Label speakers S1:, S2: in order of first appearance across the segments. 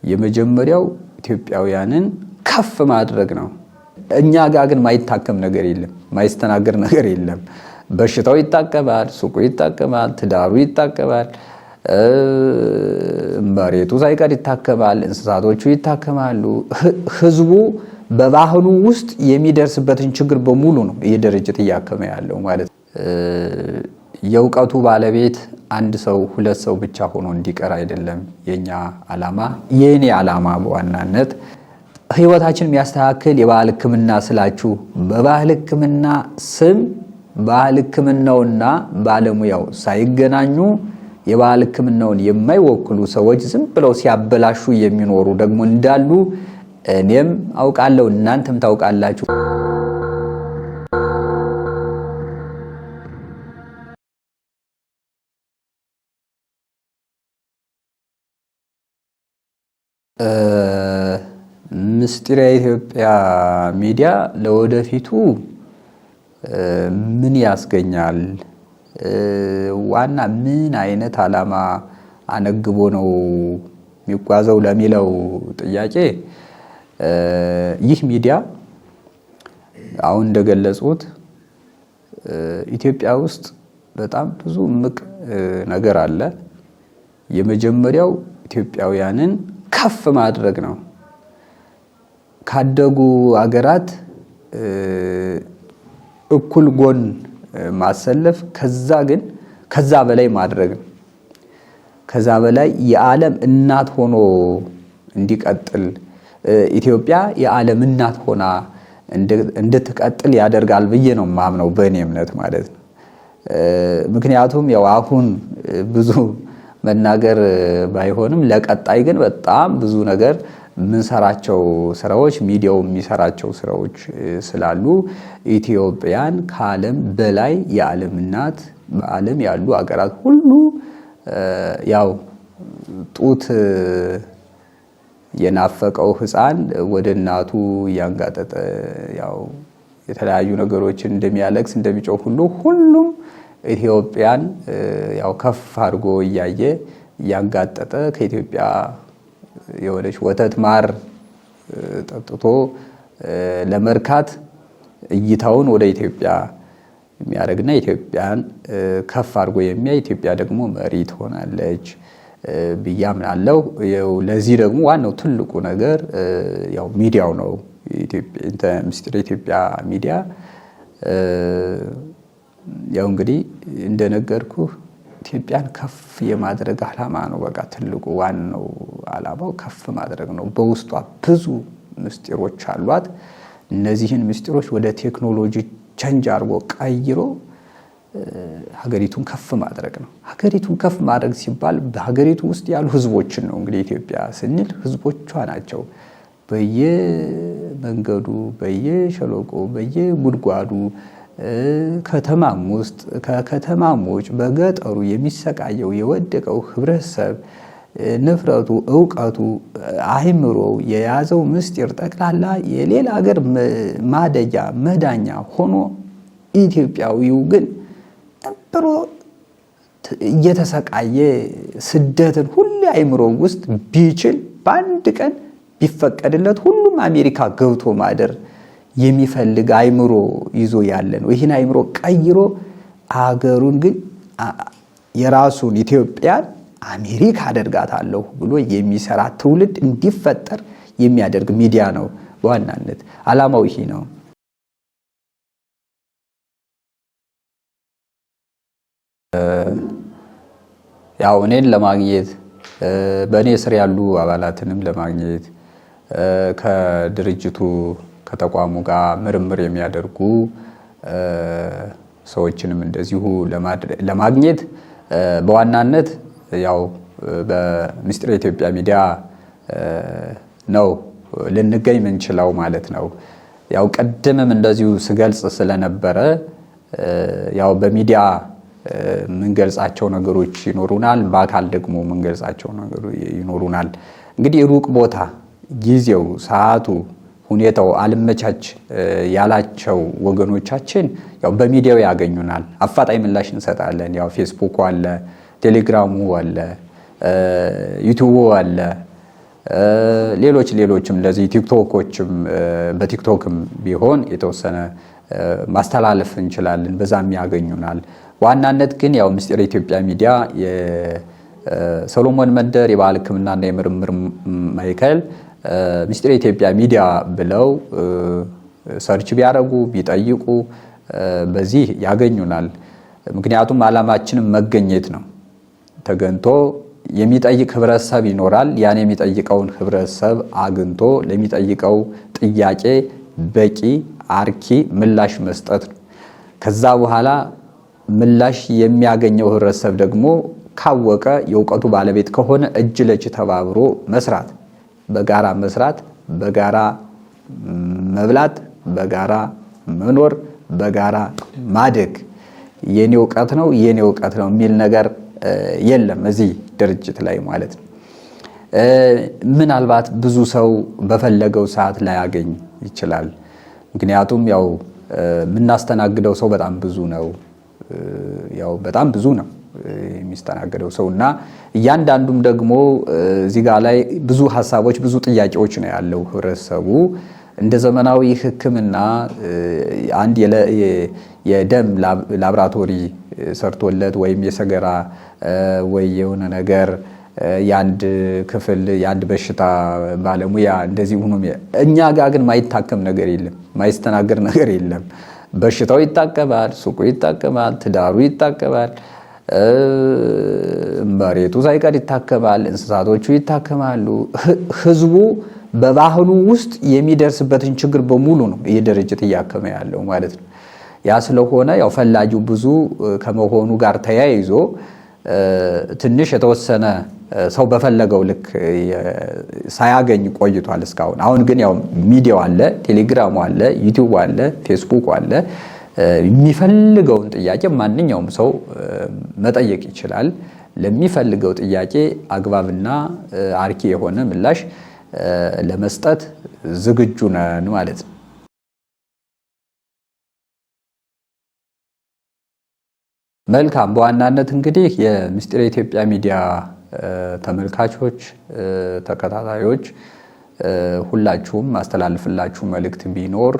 S1: የመጀመሪያው ኢትዮጵያውያንን ከፍ ማድረግ ነው። እኛ ጋር ግን ማይታከም ነገር የለም፣ ማይስተናገር ነገር የለም። በሽታው ይታከማል፣ ሱቁ ይታከማል፣ ትዳሩ ይታከማል፣ መሬቱ ሳይቀር ይታከማል፣ እንስሳቶቹ ይታከማሉ። ህዝቡ በባህሉ ውስጥ የሚደርስበትን ችግር በሙሉ ነው የድርጅት እያከመ ያለው ማለት ነው። የእውቀቱ ባለቤት አንድ ሰው ሁለት ሰው ብቻ ሆኖ እንዲቀር አይደለም የኛ ዓላማ። የኔ ዓላማ በዋናነት ህይወታችን የሚያስተካክል የባህል ህክምና ስላችሁ በባህል ህክምና ስም ባህል ህክምናውና ባለሙያው ሳይገናኙ የባህል ህክምናውን የማይወክሉ ሰዎች ዝም ብለው ሲያበላሹ የሚኖሩ ደግሞ እንዳሉ እኔም አውቃለሁ፣ እናንተም ታውቃላችሁ። ምስጢረ ኢትዮጵያ ሚዲያ ለወደፊቱ ምን ያስገኛል? ዋና ምን አይነት ዓላማ አነግቦ ነው የሚጓዘው ለሚለው ጥያቄ ይህ ሚዲያ አሁን እንደገለጹት ኢትዮጵያ ውስጥ በጣም ብዙ ምቅ ነገር አለ። የመጀመሪያው ኢትዮጵያውያንን ከፍ ማድረግ ነው። ካደጉ አገራት እኩል ጎን ማሰለፍ፣ ከዛ በላይ ማድረግ ነው። ከዛ በላይ የዓለም እናት ሆኖ እንዲቀጥል ኢትዮጵያ የዓለም እናት ሆና እንድትቀጥል ያደርጋል ብዬ ነው ማምነው፣ በእኔ እምነት ማለት ነው። ምክንያቱም ያው አሁን ብዙ መናገር ባይሆንም ለቀጣይ ግን በጣም ብዙ ነገር ምንሰራቸው ስራዎች ሚዲያው የሚሰራቸው ስራዎች ስላሉ ኢትዮጵያን ከዓለም በላይ የዓለም እናት በዓለም ያሉ አገራት ሁሉ ያው ጡት የናፈቀው ሕፃን ወደ እናቱ ያንጋጠጠ ያው የተለያዩ ነገሮችን እንደሚያለቅስ እንደሚጮህ ሁሉ ሁሉም ኢትዮጵያን ያው ከፍ አድርጎ እያየ ያንጋጠጠ ከኢትዮጵያ የወለች ወተት ማር ጠጥቶ ለመርካት እይታውን ወደ ኢትዮጵያ የሚያደርግና ኢትዮጵያን ከፍ አድርጎ የሚያይ ኢትዮጵያ ደግሞ መሪ ትሆናለች ብያምናለሁ። ለዚህ ደግሞ ዋናው ትልቁ ነገር ያው ሚዲያው ነው። ምስጢረ ኢትዮጵያ ሚዲያ ያው እንግዲህ እንደነገርኩ ኢትዮጵያን ከፍ የማድረግ ዓላማ ነው። በቃ ትልቁ ዋናው ዓላማው ከፍ ማድረግ ነው። በውስጧ ብዙ ምስጢሮች አሏት። እነዚህን ምስጢሮች ወደ ቴክኖሎጂ ቸንጅ አድርጎ ቀይሮ ሀገሪቱን ከፍ ማድረግ ነው። ሀገሪቱን ከፍ ማድረግ ሲባል በሀገሪቱ ውስጥ ያሉ ህዝቦችን ነው። እንግዲህ ኢትዮጵያ ስንል ህዝቦቿ ናቸው። በየመንገዱ፣ በየሸለቆ፣ በየጉድጓዱ ከተማም ውስጥ ከከተማም ውጭ በገጠሩ የሚሰቃየው የወደቀው ህብረተሰብ ንፍረቱ፣ ዕውቀቱ፣ አእምሮው የያዘው ምስጢር ጠቅላላ የሌላ ሀገር ማደጃ መዳኛ ሆኖ ኢትዮጵያዊው ግን ብሮ እየተሰቃየ ስደትን ሁሉ አእምሮ ውስጥ ቢችል በአንድ ቀን ቢፈቀድለት ሁሉም አሜሪካ ገብቶ ማደር የሚፈልግ አእምሮ ይዞ ያለ ነው። ይህን አእምሮ ቀይሮ አገሩን ግን የራሱን ኢትዮጵያን አሜሪካ አደርጋታለሁ ብሎ የሚሰራ ትውልድ እንዲፈጠር የሚያደርግ ሚዲያ ነው። በዋናነት ዓላማው ይሄ ነው። ያው እኔን ለማግኘት በእኔ ስር ያሉ አባላትንም ለማግኘት ከድርጅቱ ከተቋሙ ጋር ምርምር የሚያደርጉ ሰዎችንም እንደዚሁ ለማግኘት በዋናነት ያው በምስጢረ ኢትዮጵያ ሚዲያ ነው ልንገኝ ምንችለው ማለት ነው። ያው ቀደምም እንደዚሁ ስገልጽ ስለነበረ ያው በሚዲያ ምንገልጻቸው ነገሮች ይኖሩናል፣ በአካል ደግሞ ምንገልጻቸው ነገሮች ይኖሩናል። እንግዲህ ሩቅ ቦታ ጊዜው፣ ሰዓቱ፣ ሁኔታው አልመቻች ያላቸው ወገኖቻችን ያው በሚዲያው ያገኙናል። አፋጣኝ ምላሽ እንሰጣለን። ያው ፌስቡክ አለ፣ ቴሌግራሙ አለ፣ ዩቲዩብ አለ፣ ሌሎችም እንደዚህ ቲክቶኮችም በቲክቶክም ቢሆን የተወሰነ ማስተላለፍ እንችላለን፣ በዛም ያገኙናል። ዋናነት ግን ያው ምስጢረ ኢትዮጵያ ሚዲያ የሰሎሞን መንደር የባህል ሕክምናና የምርምር ማዕከል ምስጢረ ኢትዮጵያ ሚዲያ ብለው ሰርች ቢያደርጉ ቢጠይቁ በዚህ ያገኙናል። ምክንያቱም ዓላማችንም መገኘት ነው። ተገንቶ የሚጠይቅ ህብረተሰብ ይኖራል። ያን የሚጠይቀውን ህብረተሰብ አግኝቶ ለሚጠይቀው ጥያቄ በቂ አርኪ ምላሽ መስጠት ነው። ከዛ በኋላ ምላሽ የሚያገኘው ህብረተሰብ ደግሞ ካወቀ የእውቀቱ ባለቤት ከሆነ እጅ ለእጅ ተባብሮ መስራት፣ በጋራ መስራት፣ በጋራ መብላት፣ በጋራ መኖር፣ በጋራ ማደግ። የኔ እውቀት ነው የሚል ነገር የለም እዚህ ድርጅት ላይ ማለት ነው። ምናልባት ብዙ ሰው በፈለገው ሰዓት ላይ ያገኝ ይችላል። ምክንያቱም ያው የምናስተናግደው ሰው በጣም ብዙ ነው። በጣም ብዙ ነው የሚስተናገደው ሰው እና እያንዳንዱም ደግሞ እዚህ ጋር ላይ ብዙ ሀሳቦች ብዙ ጥያቄዎች ነው ያለው ህብረተሰቡ። እንደ ዘመናዊ ሕክምና አንድ የደም ላብራቶሪ ሰርቶለት ወይም የሰገራ ወይ የሆነ ነገር የአንድ ክፍል የአንድ በሽታ ባለሙያ እንደዚህ ሆኖ እኛ ጋር ግን ማይታከም ነገር የለም፣ ማይስተናገር ነገር የለም። በሽታው ይታከማል፣ ሱቁ ይታከማል፣ ትዳሩ ይታከማል፣ መሬቱ ሳይቀር ይታከማል፣ እንስሳቶቹ ይታከማሉ። ህዝቡ በባህሉ ውስጥ የሚደርስበትን ችግር በሙሉ ነው ይህ ድርጅት እያከመ ያለው ማለት ነው። ያ ስለሆነ ያው ፈላጊው ብዙ ከመሆኑ ጋር ተያይዞ ትንሽ የተወሰነ ሰው በፈለገው ልክ ሳያገኝ ቆይቷል እስካሁን። አሁን ግን ያው ሚዲያው አለ፣ ቴሌግራሙ አለ፣ ዩቲዩብ አለ፣ ፌስቡክ አለ። የሚፈልገውን ጥያቄ ማንኛውም ሰው መጠየቅ ይችላል። ለሚፈልገው ጥያቄ አግባብና አርኪ የሆነ ምላሽ ለመስጠት ዝግጁ ነን ማለት ነው። መልካም። በዋናነት እንግዲህ የምስጢረ ኢትዮጵያ ሚዲያ ተመልካቾች፣ ተከታታዮች ሁላችሁም ማስተላለፍላችሁ መልእክት ቢኖር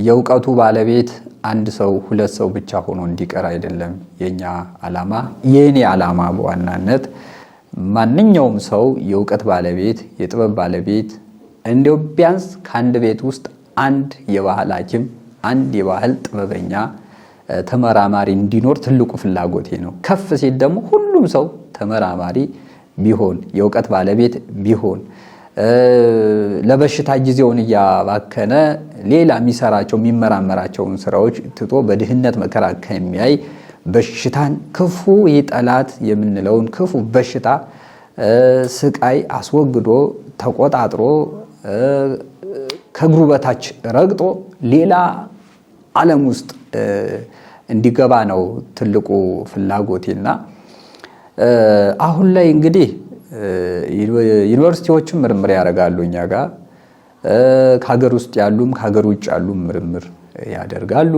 S1: የእውቀቱ ባለቤት አንድ ሰው ሁለት ሰው ብቻ ሆኖ እንዲቀር አይደለም የኛ ዓላማ። የኔ ዓላማ በዋናነት ማንኛውም ሰው የእውቀት ባለቤት የጥበብ ባለቤት እንዲያው ቢያንስ ከአንድ ቤት ውስጥ አንድ የባህል ሐኪም አንድ የባህል ጥበበኛ ተመራማሪ እንዲኖር ትልቁ ፍላጎቴ ነው። ከፍ ሲል ደግሞ ሁሉም ሰው ተመራማሪ ቢሆን የእውቀት ባለቤት ቢሆን ለበሽታ ጊዜውን እያባከነ ሌላ የሚሰራቸው የሚመራመራቸውን ስራዎች ትቶ በድህነት መከራ ከሚያይ በሽታን ክፉ ጠላት የምንለውን ክፉ በሽታ ስቃይ አስወግዶ ተቆጣጥሮ ከእግሩ በታች ረግጦ ሌላ ዓለም ውስጥ እንዲገባ ነው ትልቁ ፍላጎቴና አሁን ላይ እንግዲህ ዩኒቨርሲቲዎችም ምርምር ያደርጋሉ እኛ ጋር ከሀገር ውስጥ ያሉም ከሀገር ውጭ ያሉም ምርምር ያደርጋሉ።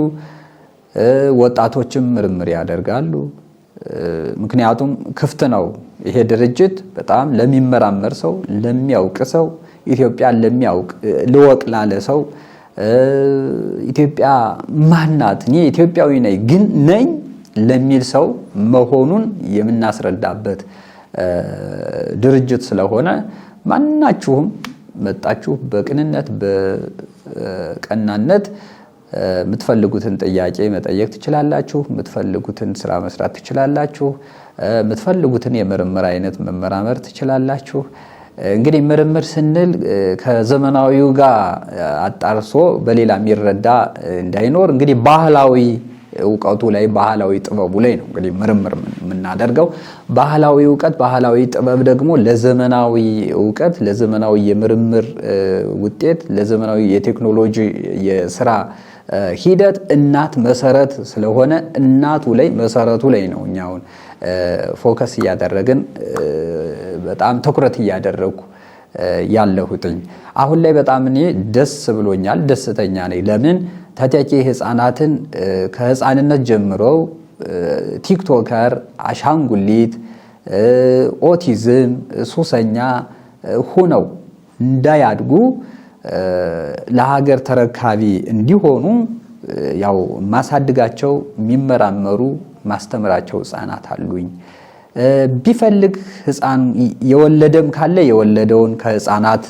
S1: ወጣቶችም ምርምር ያደርጋሉ። ምክንያቱም ክፍት ነው ይሄ ድርጅት በጣም ለሚመራመር ሰው፣ ለሚያውቅ ሰው፣ ኢትዮጵያን ለሚያውቅ ልወቅ ላለ ሰው ኢትዮጵያ ማናት እኔ ኢትዮጵያዊ ነኝ ግን ነኝ ለሚል ሰው መሆኑን የምናስረዳበት ድርጅት ስለሆነ ማናችሁም መጣችሁ በቅንነት በቀናነት የምትፈልጉትን ጥያቄ መጠየቅ ትችላላችሁ። የምትፈልጉትን ስራ መስራት ትችላላችሁ። የምትፈልጉትን የምርምር አይነት መመራመር ትችላላችሁ። እንግዲህ ምርምር ስንል ከዘመናዊው ጋር አጣርሶ በሌላ የሚረዳ እንዳይኖር እንግዲህ ባህላዊ እውቀቱ ላይ ባህላዊ ጥበቡ ላይ ነው እንግዲህ ምርምር የምናደርገው። ባህላዊ እውቀት ባህላዊ ጥበብ ደግሞ ለዘመናዊ እውቀት ለዘመናዊ የምርምር ውጤት ለዘመናዊ የቴክኖሎጂ የስራ ሂደት እናት መሰረት ስለሆነ እናቱ ላይ መሰረቱ ላይ ነው እኛውን ፎከስ እያደረግን በጣም ትኩረት እያደረኩ ያለሁትኝ። አሁን ላይ በጣም እኔ ደስ ብሎኛል፣ ደስተኛ ነኝ። ለምን ተተኪ ህፃናትን ከህፃንነት ጀምረው ቲክቶከር፣ አሻንጉሊት ኦቲዝም፣ ሱሰኛ ሆነው እንዳያድጉ ለሀገር ተረካቢ እንዲሆኑ ያው ማሳድጋቸው የሚመራመሩ ማስተምራቸው ህፃናት አሉኝ። ቢፈልግ ህፃን የወለደም ካለ የወለደውን ከህፃናት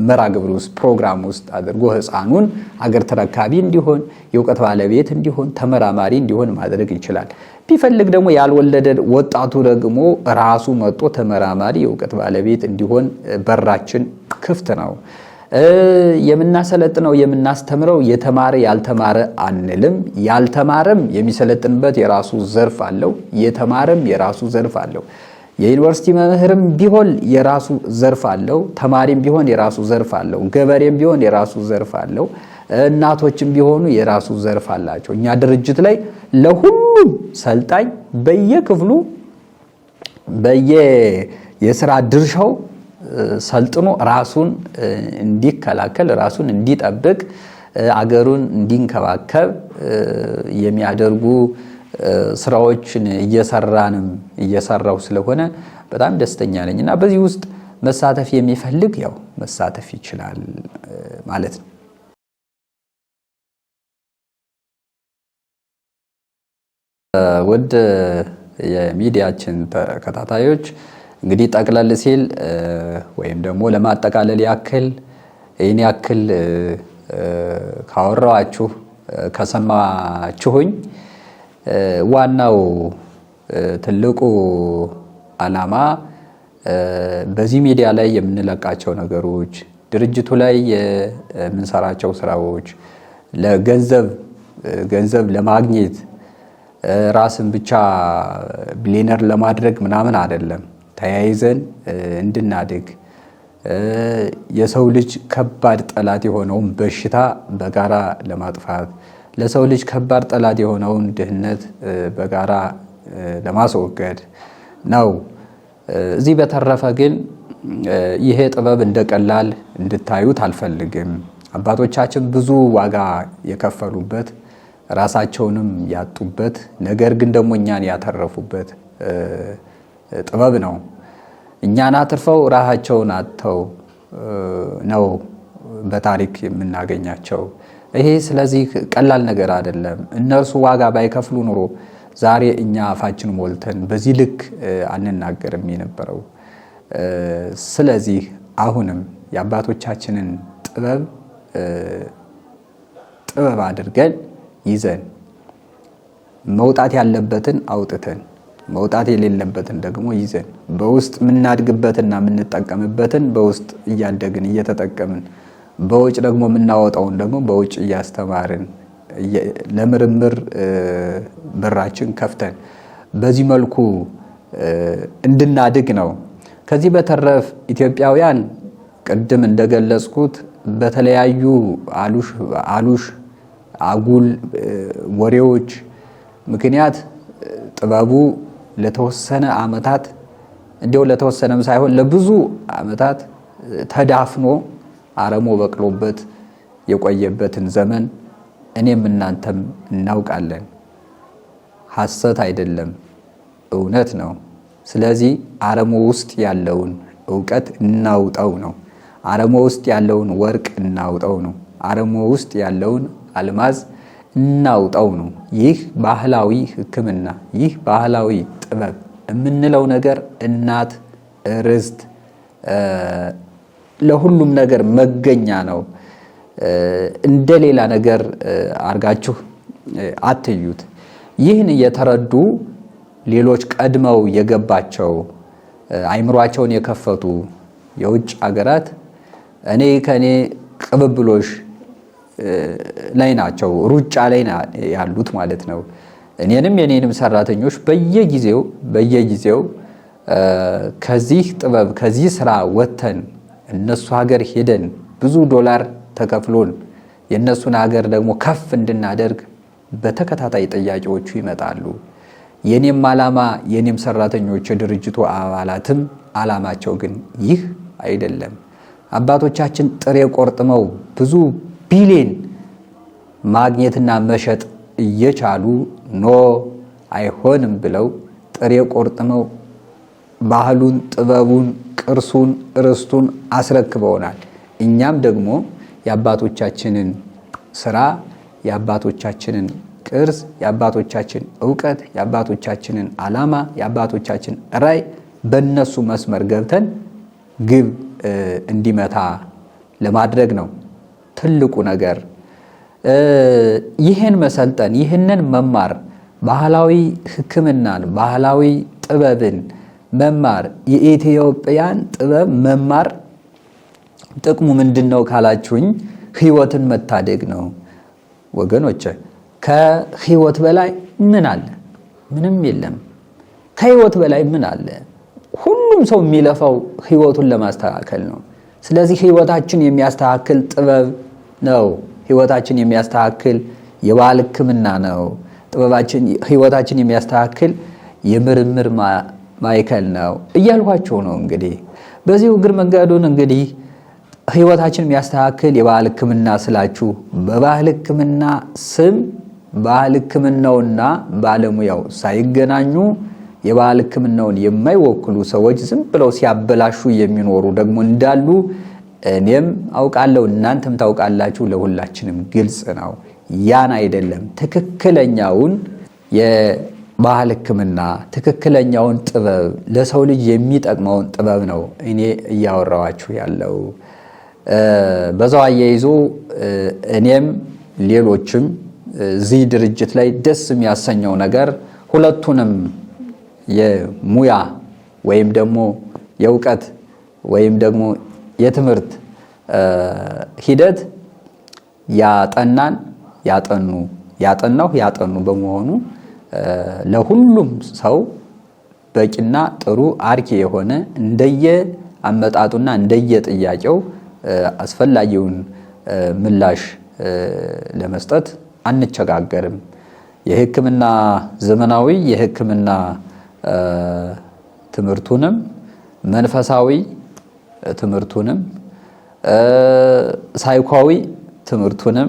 S1: መራግብር ውስጥ ፕሮግራም ውስጥ አድርጎ ህፃኑን አገር ተረካቢ እንዲሆን የእውቀት ባለቤት እንዲሆን ተመራማሪ እንዲሆን ማድረግ ይችላል። ቢፈልግ ደግሞ ያልወለደ ወጣቱ ደግሞ ራሱ መጥቶ ተመራማሪ የእውቀት ባለቤት እንዲሆን በራችን ክፍት ነው። የምናሰለጥነው የምናስተምረው የተማረ ያልተማረ አንልም። ያልተማረም የሚሰለጥንበት የራሱ ዘርፍ አለው፣ የተማረም የራሱ ዘርፍ አለው። የዩኒቨርሲቲ መምህርም ቢሆን የራሱ ዘርፍ አለው፣ ተማሪም ቢሆን የራሱ ዘርፍ አለው፣ ገበሬም ቢሆን የራሱ ዘርፍ አለው፣ እናቶችም ቢሆኑ የራሱ ዘርፍ አላቸው። እኛ ድርጅት ላይ ለሁሉም ሰልጣኝ በየክፍሉ የስራ ድርሻው ሰልጥኖ ራሱን እንዲከላከል ራሱን እንዲጠብቅ አገሩን እንዲንከባከብ የሚያደርጉ ስራዎችን እየሰራው ስለሆነ በጣም ደስተኛ ነኝ እና በዚህ ውስጥ መሳተፍ የሚፈልግ ያው መሳተፍ ይችላል ማለት ነው። ውድ የሚዲያችን ተከታታዮች እንግዲህ ጠቅለል ሲል ወይም ደግሞ ለማጠቃለል ያክል ይህን ያክል ካወራችሁ ከሰማችሁኝ ዋናው ትልቁ ዓላማ በዚህ ሚዲያ ላይ የምንለቃቸው ነገሮች፣ ድርጅቱ ላይ የምንሰራቸው ስራዎች ገንዘብ ለማግኘት ራስን ብቻ ቢሊየነር ለማድረግ ምናምን አይደለም። ተያይዘን እንድናድግ የሰው ልጅ ከባድ ጠላት የሆነውን በሽታ በጋራ ለማጥፋት፣ ለሰው ልጅ ከባድ ጠላት የሆነውን ድህነት በጋራ ለማስወገድ ነው። እዚህ በተረፈ ግን ይሄ ጥበብ እንደቀላል እንድታዩት አልፈልግም። አባቶቻችን ብዙ ዋጋ የከፈሉበት ራሳቸውንም ያጡበት ነገር ግን ደግሞ እኛን ያተረፉበት ጥበብ ነው። እኛን አትርፈው ራሳቸውን አጥተው ነው በታሪክ የምናገኛቸው። ይሄ ስለዚህ ቀላል ነገር አይደለም። እነርሱ ዋጋ ባይከፍሉ ኑሮ ዛሬ እኛ አፋችን ሞልተን በዚህ ልክ አንናገርም የነበረው። ስለዚህ አሁንም የአባቶቻችንን ጥበብ አድርገን ይዘን መውጣት ያለበትን አውጥተን መውጣት የሌለበትን ደግሞ ይዘን በውስጥ የምናድግበትና የምንጠቀምበትን በውስጥ እያደግን እየተጠቀምን በውጭ ደግሞ የምናወጣውን ደግሞ በውጭ እያስተማርን ለምርምር በራችን ከፍተን በዚህ መልኩ እንድናድግ ነው። ከዚህ በተረፍ ኢትዮጵያውያን ቅድም እንደገለጽኩት በተለያዩ አጉል ወሬዎች ምክንያት ጥበቡ ለተወሰነ ዓመታት እንዲያው ለተወሰነም ሳይሆን ለብዙ ዓመታት ተዳፍኖ አረሞ በቅሎበት የቆየበትን ዘመን እኔም እናንተም እናውቃለን። ሐሰት አይደለም፣ እውነት ነው። ስለዚህ አረሞ ውስጥ ያለውን ዕውቀት እናውጣው ነው። አረሞ ውስጥ ያለውን ወርቅ እናውጣው ነው። አረሞ ውስጥ ያለውን አልማዝ እናውጣው ነው። ይህ ባህላዊ ሕክምና፣ ይህ ባህላዊ ጥበብ የምንለው ነገር እናት ርስት ለሁሉም ነገር መገኛ ነው። እንደሌላ ነገር አርጋችሁ አትዩት። ይህን የተረዱ ሌሎች ቀድመው የገባቸው አይምሯቸውን የከፈቱ የውጭ አገራት ከኔ ቅብብሎሽ ላይ ናቸው፣ ሩጫ ላይ ያሉት ማለት ነው። የኔንም ሰራተኞች በየጊዜው ከዚህ ጥበብ ከዚህ ስራ ወተን እነሱ ሀገር ሄደን ብዙ ዶላር ተከፍሎን የነሱን ሀገር ደግሞ ከፍ እንድናደርግ በተከታታይ ጥያቄዎቹ ይመጣሉ። የኔም ዓላማ የኔም ሰራተኞች የድርጅቱ አባላትም ዓላማቸው ግን ይህ አይደለም። አባቶቻችን ጥሬ ቆርጥመው ብዙ ቢሊየን ማግኘትና መሸጥ እየቻሉ አይሆንም ብለው ጥሬ ቆርጥመው ባህሉን፣ ጥበቡን፣ ቅርሱን፣ ርስቱን አስረክበውናል። እኛም ደግሞ የአባቶቻችንን ስራ፣ የአባቶቻችንን ቅርስ፣ የአባቶቻችን እውቀት፣ የአባቶቻችንን ዓላማ፣ የአባቶቻችን ራዕይ በእነሱ መስመር ገብተን ግብ እንዲመታ ለማድረግ ነው ትልቁ ነገር። ይህን መሰልጠን፣ ይህንን መማር፣ ባህላዊ ሕክምናን፣ ባህላዊ ጥበብን መማር፣ የኢትዮጵያን ጥበብ መማር ጥቅሙ ምንድን ነው ካላችሁኝ፣ ህይወትን መታደግ ነው ወገኖች። ከህይወት በላይ ምን አለ? ምንም የለም። ከህይወት በላይ ምን አለ? ሁሉም ሰው የሚለፋው ህይወቱን ለማስተካከል ነው። ስለዚህ ህይወታችን የሚያስተካክል ጥበብ ነው። ህይወታችን የሚያስተካክል የባህል ሕክምና ነው። ህይወታችን የሚያስተካክል የምርምር ማዕከል ነው እያልኳቸው ነው። እንግዲህ በዚሁ እግር መንገዱን እንግዲህ ህይወታችን የሚያስተካክል የባህል ሕክምና ስላችሁ በባህል ሕክምና ስም ባህል ሕክምናውና ባለሙያው ሳይገናኙ የባህል ሕክምናውን የማይወክሉ ሰዎች ዝም ብለው ሲያበላሹ የሚኖሩ ደግሞ እንዳሉ እኔም አውቃለሁ፣ እናንተም ታውቃላችሁ። ለሁላችንም ግልጽ ነው። ያን አይደለም ትክክለኛውን የባህል ሕክምና ትክክለኛውን ጥበብ ለሰው ልጅ የሚጠቅመውን ጥበብ ነው እኔ እያወራኋችሁ ያለው። በዛው አያይዞ እኔም ሌሎችም እዚህ ድርጅት ላይ ደስ የሚያሰኘው ነገር ሁለቱንም የሙያ ወይም ደግሞ የእውቀት ወይም ደግሞ የትምህርት ሂደት ያጠኑ በመሆኑ ለሁሉም ሰው በቂና ጥሩ አርኪ የሆነ እንደየ አመጣጡና እንደየ ጥያቄው አስፈላጊውን ምላሽ ለመስጠት አንቸጋገርም። የሕክምና ዘመናዊ የሕክምና ትምህርቱንም መንፈሳዊ ትምህርቱንም ሳይኮዊ ትምህርቱንም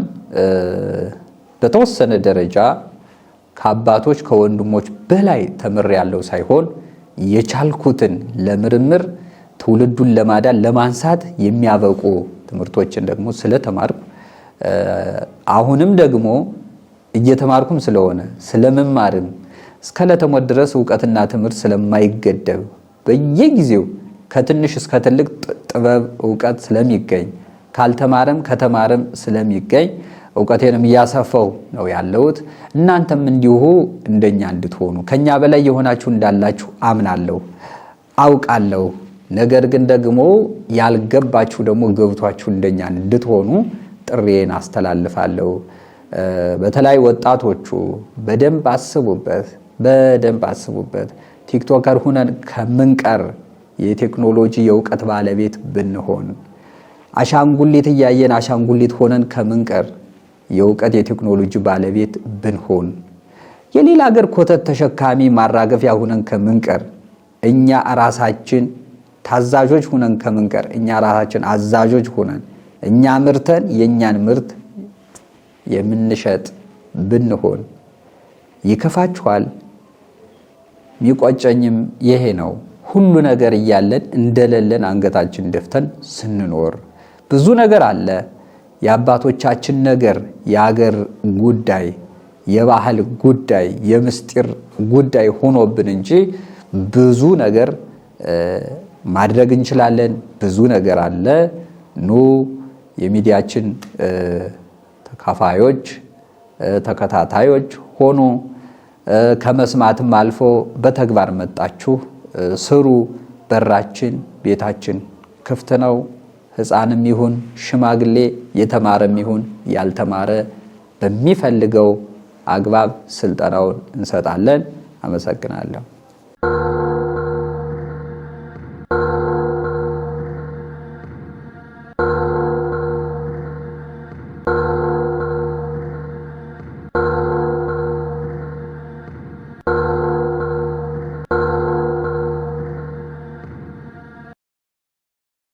S1: በተወሰነ ደረጃ ከአባቶች ከወንድሞች በላይ ተምሬያለሁ ሳይሆን የቻልኩትን ለምርምር ትውልዱን ለማዳን ለማንሳት የሚያበቁ ትምህርቶችን ደግሞ ስለተማርኩ አሁንም ደግሞ እየተማርኩም ስለሆነ ስለመማርም እስከ ለተሞት ድረስ ዕውቀትና ትምህርት ስለማይገደብ በየጊዜው ከትንሽ እስከ ትልቅ ጥበብ ዕውቀት ስለሚገኝ ካልተማረም ከተማረም ስለሚገኝ ዕውቀቴንም እያሰፋው ነው ያለሁት። እናንተም እንዲሁ እንደኛ እንድትሆኑ ከኛ በላይ የሆናችሁ እንዳላችሁ አምናለሁ፣ አውቃለሁ። ነገር ግን ደግሞ ያልገባችሁ ደግሞ ገብቷችሁ እንደኛ እንድትሆኑ ጥሬን አስተላልፋለሁ። በተለይ ወጣቶቹ በደንብ አስቡበት። ቲክቶከር ሁነን ከምንቀር የቴክኖሎጂ የእውቀት ባለቤት ብንሆን፣ አሻንጉሊት እያየን አሻንጉሊት ሆነን ከምንቀር የእውቀት የቴክኖሎጂ ባለቤት ብንሆን፣ የሌላ ሀገር ኮተት ተሸካሚ ማራገፊያ ሁነን ከምንቀር፣ እኛ ራሳችን ታዛዦች ሁነን ከምንቀር፣ እኛ ራሳችን አዛዦች ሁነን እኛ ምርተን የኛን ምርት የምንሸጥ ብንሆን ይከፋችኋል። የሚቆጨኝም ይሄ ነው። ሁሉ ነገር እያለን እንደሌለን አንገታችን ደፍተን ስንኖር ብዙ ነገር አለ። የአባቶቻችን ነገር የአገር ጉዳይ፣ የባህል ጉዳይ፣ የምስጢር ጉዳይ ሆኖብን እንጂ ብዙ ነገር ማድረግ እንችላለን። ብዙ ነገር አለ። ኑ የሚዲያችን ተካፋዮች ተከታታዮች ሆኑ። ከመስማትም አልፎ በተግባር መጣችሁ ስሩ። በራችን ቤታችን ክፍት ነው። ሕፃንም ይሁን ሽማግሌ፣ የተማረም ይሁን ያልተማረ በሚፈልገው አግባብ ስልጠናውን እንሰጣለን። አመሰግናለሁ።